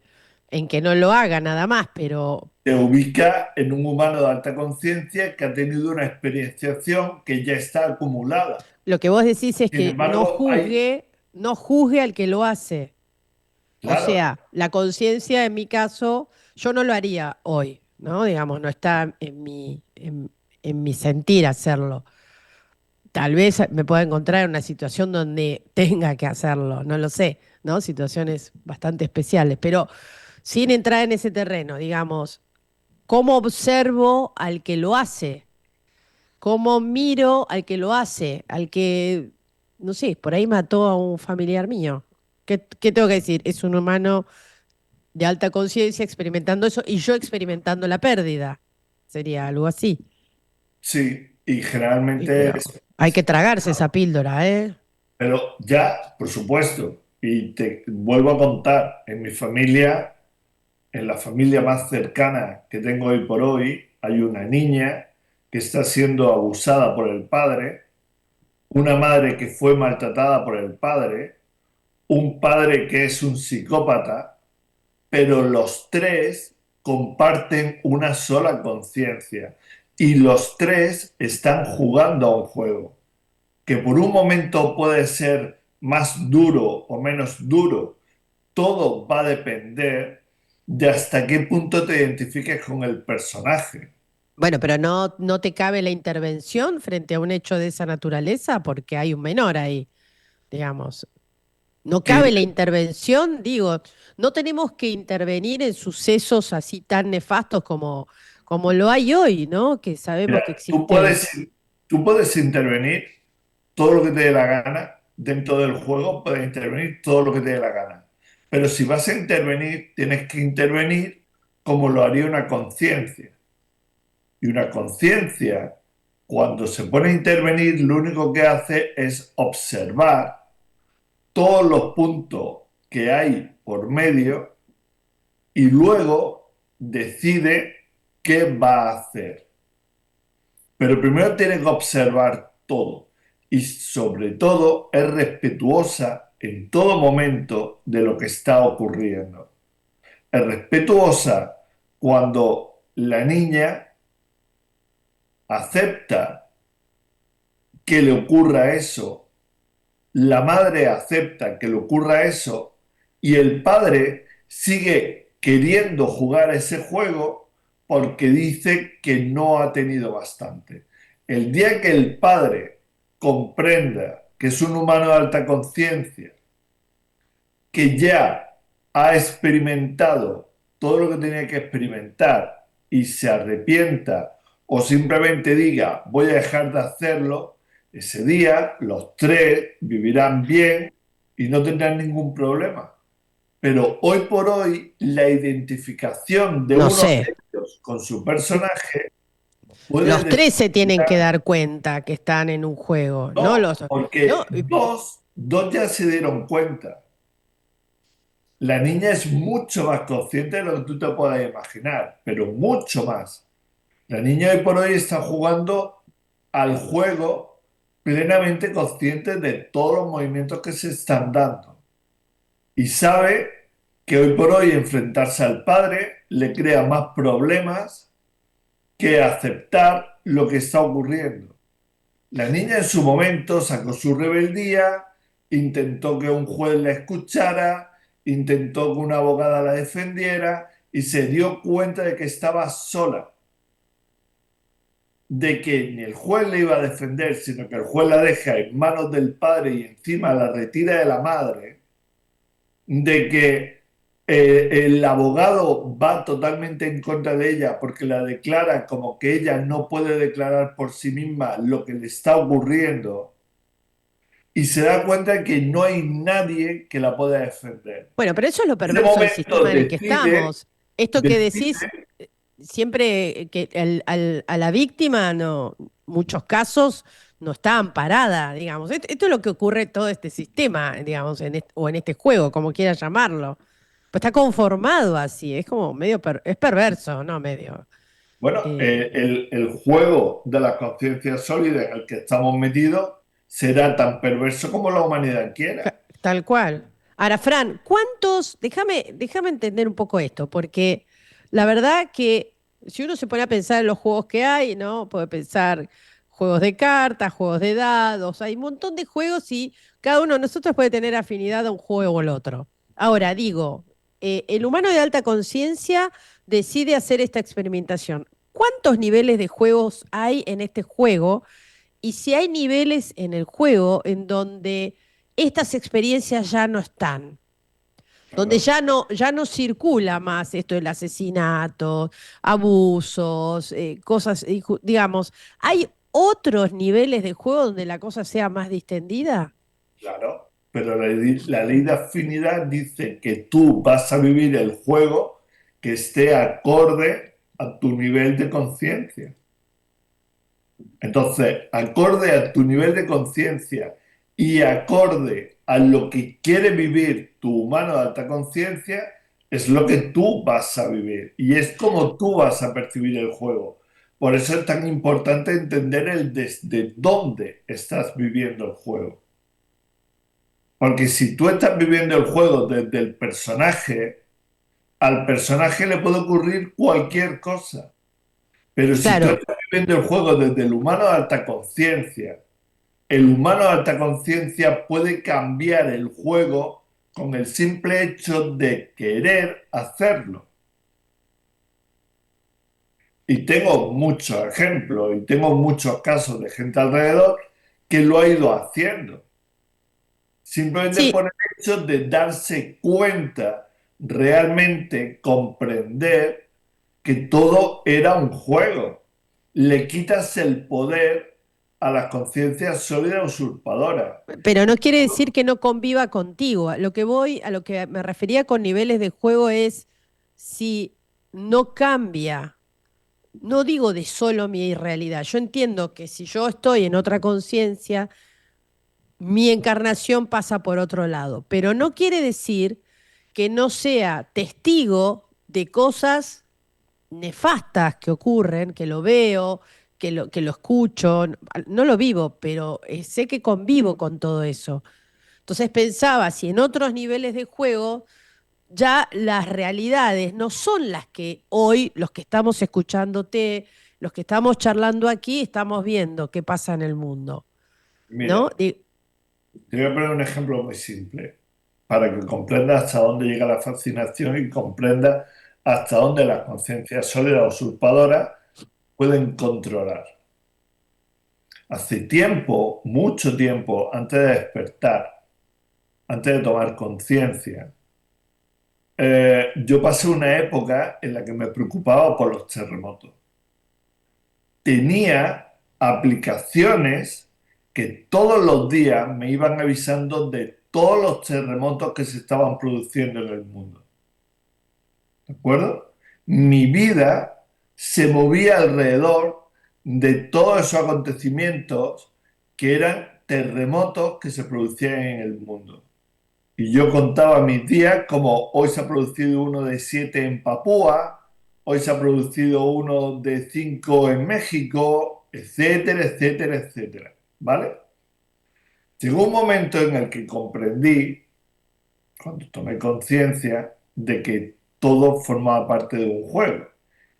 En que no lo haga nada más, pero Te ubica en un humano de alta conciencia que ha tenido una experienciación que ya está acumulada. lo que vos decís es Sin que no embargo, hay, juzgue, no juzgue al que lo hace. O claro, sea, la conciencia en mi caso, yo no lo haría hoy, ¿no? Digamos, no está en mi sentir hacerlo. Tal vez me pueda encontrar en una situación donde tenga que hacerlo, no lo sé, ¿no? Situaciones bastante especiales, pero sin entrar en ese terreno, digamos, ¿cómo observo al que lo hace? ¿Cómo miro al que lo hace? Al que, no sé, por ahí mató a un familiar mío. ¿Qué tengo que decir? Es un humano de alta conciencia experimentando eso y yo experimentando la pérdida. Sería algo así. sí, y Y generalmente pero hay que tragarse esa píldora, ¿eh? pero ya, por supuesto, y te vuelvo a contar, en mi familia, en la familia más cercana que tengo hoy por hoy, hay una niña que está siendo abusada por el padre, una madre que fue maltratada por el padre, un padre que es un psicópata, pero los tres comparten una sola conciencia y los tres están jugando a un juego que por un momento puede ser más duro o menos duro, todo va a depender de hasta qué punto te identifiques con el personaje. Bueno, pero no te cabe la intervención frente a un hecho de esa naturaleza porque hay un menor ahí, digamos. No Que cabe la intervención, digo, no tenemos que intervenir en sucesos así tan nefastos como lo hay hoy, ¿no? Que sabemos mira, que tú existe. puedes, tú puedes intervenir todo lo que te dé la gana dentro del juego, puedes intervenir todo lo que te dé la gana. Pero si vas a intervenir, tienes que intervenir como lo haría una conciencia. Y una conciencia, cuando se pone a intervenir, lo único que hace es observar todos los puntos que hay por medio y luego decide qué va a hacer. Pero primero tiene que observar todo y sobre todo es respetuosa en todo momento de lo que está ocurriendo. Es respetuosa cuando la niña acepta que le ocurra eso, la madre acepta que le ocurra eso y el padre sigue queriendo jugar a ese juego porque dice que no ha tenido bastante. El día que el padre comprenda que es un humano de alta conciencia, que ya ha experimentado todo lo que tenía que experimentar y se arrepienta o simplemente diga voy a dejar de hacerlo, ese día los tres vivirán bien y no tendrán ningún problema. Pero hoy por hoy la identificación de No uno sé, de ellos con su personaje puede los tres se tienen que determinar, dar cuenta que están en un juego, no no, los, porque no, dos ya se dieron cuenta. La niña es mucho más consciente de lo que tú te puedas imaginar, pero mucho más. La niña hoy por hoy está jugando al juego plenamente consciente de todos los movimientos que se están dando. Y sabe que hoy por hoy enfrentarse al padre le crea más problemas que aceptar lo que está ocurriendo. La niña en su momento sacó su rebeldía, intentó que un juez la escuchara, intentó que una abogada la defendiera y se dio cuenta de que estaba sola, de que ni el juez le iba a defender, sino que el juez la deja en manos del padre y encima la retira de la madre, de que el abogado va totalmente en contra de ella porque la declara como que ella no puede declarar por sí misma lo que le está ocurriendo y se da cuenta que no hay nadie que la pueda defender. bueno, pero eso es lo En ese perverso del momento sistema en el que decide, estamos. Esto que decís, decide, siempre que a la víctima, no, muchos casos no está amparada, digamos. Esto es lo que ocurre en todo este sistema, digamos, o en este juego, como quieras llamarlo. Pues está conformado así, es como medio, es perverso, ¿no? Medio. bueno, Eh, el juego de la conciencia sólida en el que estamos metidos será tan perverso como la humanidad quiera. Tal cual. Ahora, Fran, ¿cuántos? Déjame entender un poco esto, porque la verdad que si uno se pone a pensar en los juegos que hay, ¿no? Puede pensar juegos de cartas, juegos de dados, hay un montón de juegos y cada uno de nosotros puede tener afinidad a un juego o al otro. Ahora, digo, el humano de alta conciencia decide hacer esta experimentación. ¿Cuántos niveles de juegos hay en este juego? Y si hay niveles en el juego en donde estas experiencias ya no están, donde Claro. ya no circula más esto del asesinato, abusos, cosas, digamos, ¿hay otros niveles de juego donde la cosa sea más distendida? Claro, pero la ley de afinidad dice que tú vas a vivir el juego que esté acorde a tu nivel de conciencia. Entonces, acorde a tu nivel de conciencia y acorde a lo que quiere vivir tu humano de alta conciencia, es lo que tú vas a vivir y es como tú vas a percibir el juego. Por eso es tan importante entender el desde dónde estás viviendo el juego. Porque si tú estás viviendo el juego desde el personaje, al personaje le puede ocurrir cualquier cosa. Pero si tú Claro, estás viviendo el juego desde el humano de alta conciencia, el humano de alta conciencia puede cambiar el juego con el simple hecho de querer hacerlo. Y tengo muchos ejemplos y tengo muchos casos de gente alrededor que lo ha ido haciendo. Simplemente Sí, por el hecho de darse cuenta, realmente comprender que todo era un juego. Le quitas el poder a las conciencias sólidas usurpadoras. pero no quiere decir que no conviva contigo. A lo que me refería con niveles de juego es si no cambia, no digo de solo mi realidad. Yo entiendo que si yo estoy en otra conciencia, mi encarnación pasa por otro lado, pero no quiere decir que no sea testigo de cosas nefastas que ocurren, que lo veo, que lo escucho, no lo vivo, pero sé que convivo con todo eso. Entonces pensaba, si en otros niveles de juego ya las realidades no son las que hoy los que estamos escuchándote, los que estamos charlando aquí, estamos viendo qué pasa en el mundo, ¿no? Mira, te voy a poner un ejemplo muy simple para que comprendas hasta dónde llega la fascinación y comprendas hasta dónde las conciencias sólidas usurpadoras pueden controlar. Hace tiempo, mucho tiempo, antes de despertar, antes de tomar conciencia, yo pasé una época en la que me preocupaba por los terremotos. Tenía aplicaciones que todos los días me iban avisando de todos los terremotos que se estaban produciendo en el mundo. ¿De acuerdo? Mi vida se movía alrededor de todos esos acontecimientos que eran terremotos que se producían en el mundo. Y yo contaba mis días como hoy se ha producido uno de 7 en Papúa, hoy se ha producido uno de 5 en México, etcétera, etcétera, etcétera. ¿Vale? Llegó un momento en el que comprendí, cuando tomé conciencia, de que todo formaba parte de un juego.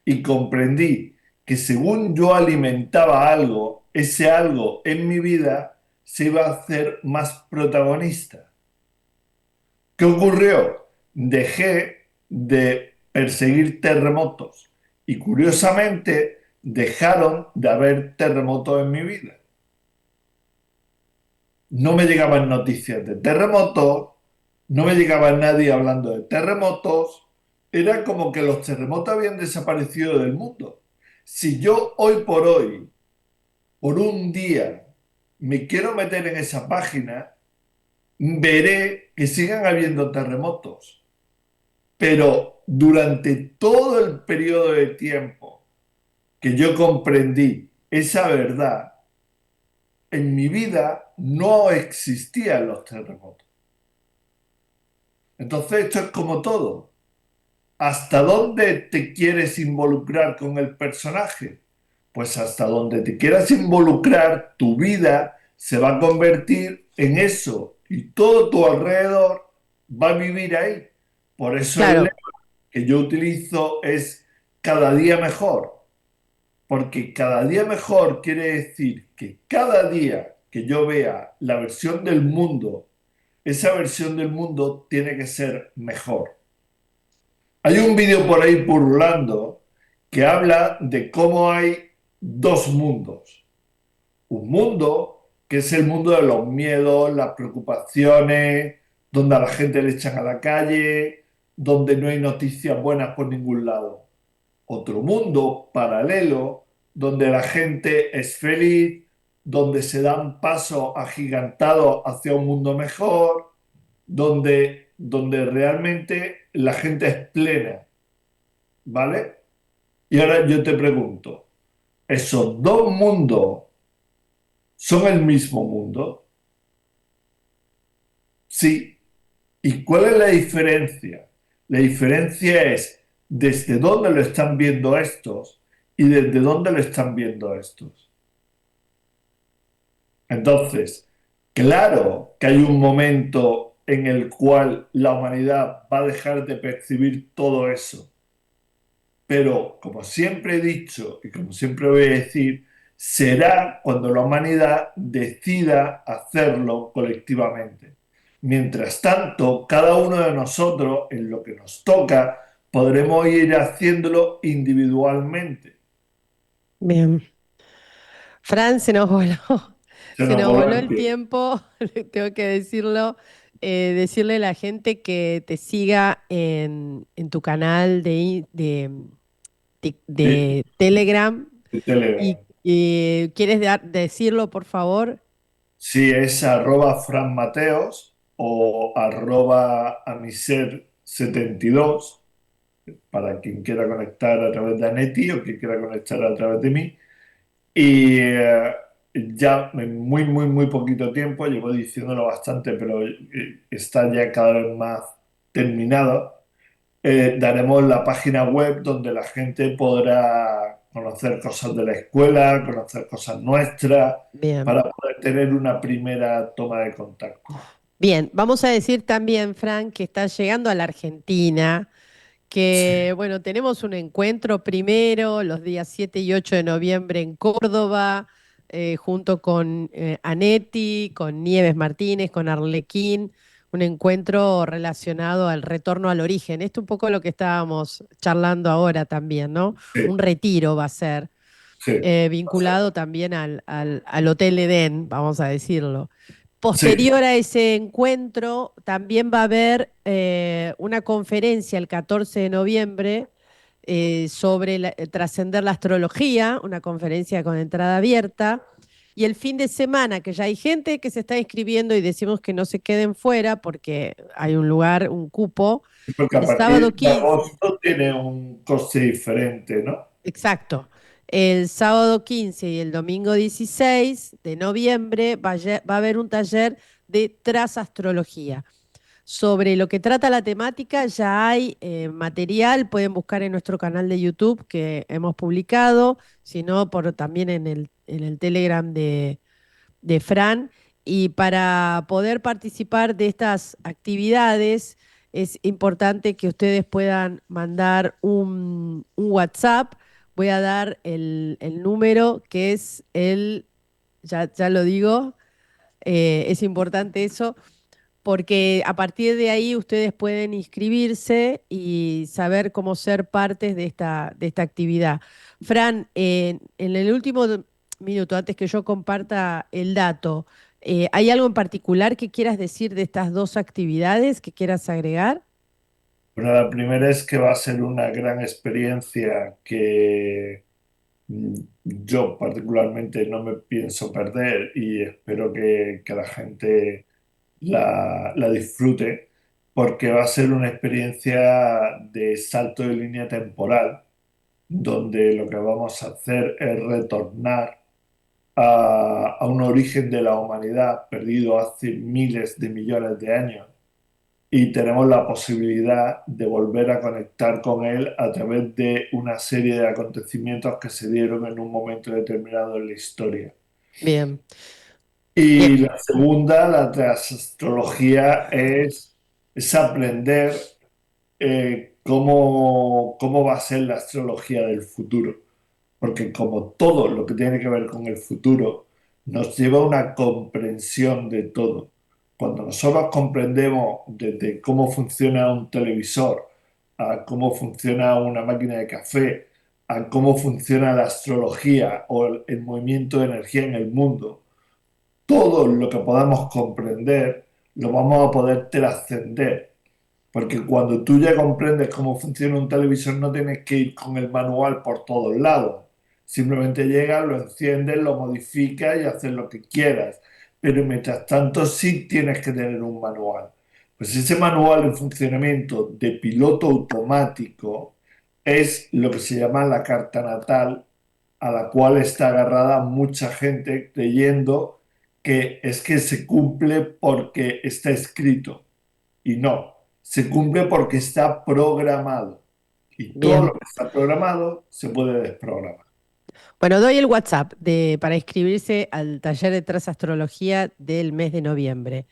Y comprendí que según yo alimentaba algo, ese algo en mi vida se iba a hacer más protagonista. ¿Qué ocurrió? Dejé de perseguir terremotos y curiosamente dejaron de haber terremotos en mi vida. No me llegaban noticias de terremotos, no me llegaba nadie hablando de terremotos, era como que los terremotos habían desaparecido del mundo. Si yo hoy por hoy, por un día, me quiero meter en esa página, veré que sigan habiendo terremotos. Pero durante todo el periodo de tiempo que yo comprendí esa verdad, en mi vida no existían los terremotos. Entonces esto es como todo. ¿Hasta dónde te quieres involucrar con el personaje? Pues hasta donde te quieras involucrar, tu vida se va a convertir en eso y todo tu alrededor va a vivir ahí. Por eso el lema Claro, que yo utilizo es cada día mejor, porque cada día mejor quiere decir que cada día que yo vea la versión del mundo, esa versión del mundo tiene que ser mejor. Hay un vídeo por ahí pululando que habla de cómo hay dos mundos. Un mundo que es el mundo de los miedos, las preocupaciones, donde a la gente le echan a la calle, donde no hay noticias buenas por ningún lado. Otro mundo paralelo donde la gente es feliz, donde se dan pasos agigantados hacia un mundo mejor, donde realmente la gente es plena, ¿vale? Y ahora yo te pregunto, ¿esos dos mundos son el mismo mundo? Sí. ¿Y cuál es la diferencia? La diferencia es desde dónde lo están viendo estos y desde dónde lo están viendo estos. Entonces, claro que hay un momento en el cual la humanidad va a dejar de percibir todo eso. Pero, como siempre he dicho y como siempre voy a decir, será cuando la humanidad decida hacerlo colectivamente. Mientras tanto, cada uno de nosotros, en lo que nos toca, podremos ir haciéndolo individualmente. Bien. Fran, se nos voló, Se se nos nos voló voló el el tiempo. tiempo, tengo que decirlo, decirle a la gente que te siga en tu canal Sí, de Telegram de Telegram. y ¿quieres decirlo, por favor? Sí, es @franmateos o @amiser72 para quien quiera conectar a través de Aneti o quien quiera conectar a través de mí. Y ya en muy, muy, muy poquito tiempo, llevo diciéndolo bastante, pero está ya cada vez más terminado. Daremos la página web donde la gente podrá conocer cosas de la escuela, conocer cosas nuestras, Bien. para poder tener una primera toma de contacto. Bien, vamos a decir también, Fran, que estás llegando a la Argentina, Sí, que bueno, tenemos un encuentro primero los días 7 y 8 de noviembre en Córdoba, junto con Anetti, con Nieves Martínez, con Arlequín, un encuentro relacionado al retorno al origen. Esto un poco lo que estábamos charlando ahora también, ¿no? sí, Un retiro va a ser, sí, vinculado también al Hotel Edén, vamos a decirlo. sí. Posterior a ese encuentro, también va a haber una conferencia el 14 de noviembre sobre trascender la astrología, una conferencia con entrada abierta. Y el fin de semana, que ya hay gente que se está inscribiendo y decimos que no se queden fuera porque hay un lugar, un cupo, Porque a el sábado partir de 15. agosto tiene un coste diferente, ¿no? Exacto. El sábado 15 y el domingo 16 de noviembre va a haber un taller de trasastrología. Sobre lo que trata la temática ya hay material, pueden buscar en nuestro canal de YouTube que hemos publicado, sino también en el Telegram de Fran. Y para poder participar de estas actividades es importante que ustedes puedan mandar un WhatsApp. Voy a dar el número que es ya lo digo, es importante eso, porque a partir de ahí ustedes pueden inscribirse y saber cómo ser partes de esta actividad. Fran, en el último minuto, antes que yo comparta el dato, ¿hay algo en particular que quieras decir de estas dos actividades que quieras agregar? Bueno, la primera es que va a ser una gran experiencia que yo particularmente no me pienso perder y espero que la gente la disfrute porque va a ser una experiencia de salto de línea temporal donde lo que vamos a hacer es retornar a un origen de la humanidad perdido hace miles de millones de años y tenemos la posibilidad de volver a conectar con él a través de una serie de acontecimientos que se dieron en un momento determinado en la historia. Bien, bien, Y la segunda, la astrología, es aprender cómo va a ser la astrología del futuro. Porque como todo lo que tiene que ver con el futuro, nos lleva a una comprensión de todo. Cuando nosotros comprendemos desde cómo funciona un televisor, a cómo funciona una máquina de café, a cómo funciona la astrología o el movimiento de energía en el mundo, todo lo que podamos comprender lo vamos a poder trascender. Porque cuando tú ya comprendes cómo funciona un televisor, no tienes que ir con el manual por todos lados. Simplemente llegas, lo enciendes, lo modificas y haces lo que quieras. Pero mientras tanto, sí tienes que tener un manual. Pues ese manual en funcionamiento de piloto automático es lo que se llama la carta natal, a la cual está agarrada mucha gente creyendo que es que se cumple porque está escrito. Y no, se cumple porque está programado. Y todo lo bien. que está programado se puede desprogramar. Bueno, doy el WhatsApp para inscribirse al taller de trasastrología del mes de noviembre.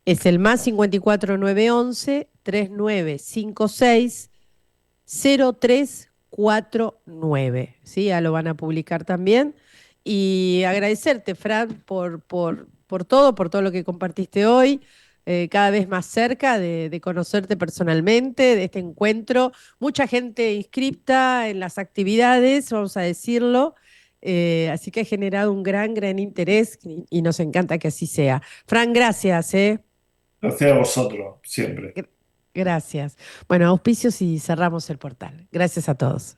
Es el más 54911-3956-0349. ¿Sí? Ya lo van a publicar también. Y agradecerte, Fran, por todo lo que compartiste hoy, cada vez más cerca de conocerte personalmente, de este encuentro. Mucha gente inscripta en las actividades, vamos a decirlo. Así que ha generado un gran interés y nos encanta que así sea. Fran, gracias, ¿eh? Gracias a vosotros, siempre. Gr- Gracias. Bueno, auspicios y cerramos el portal. Gracias a todos.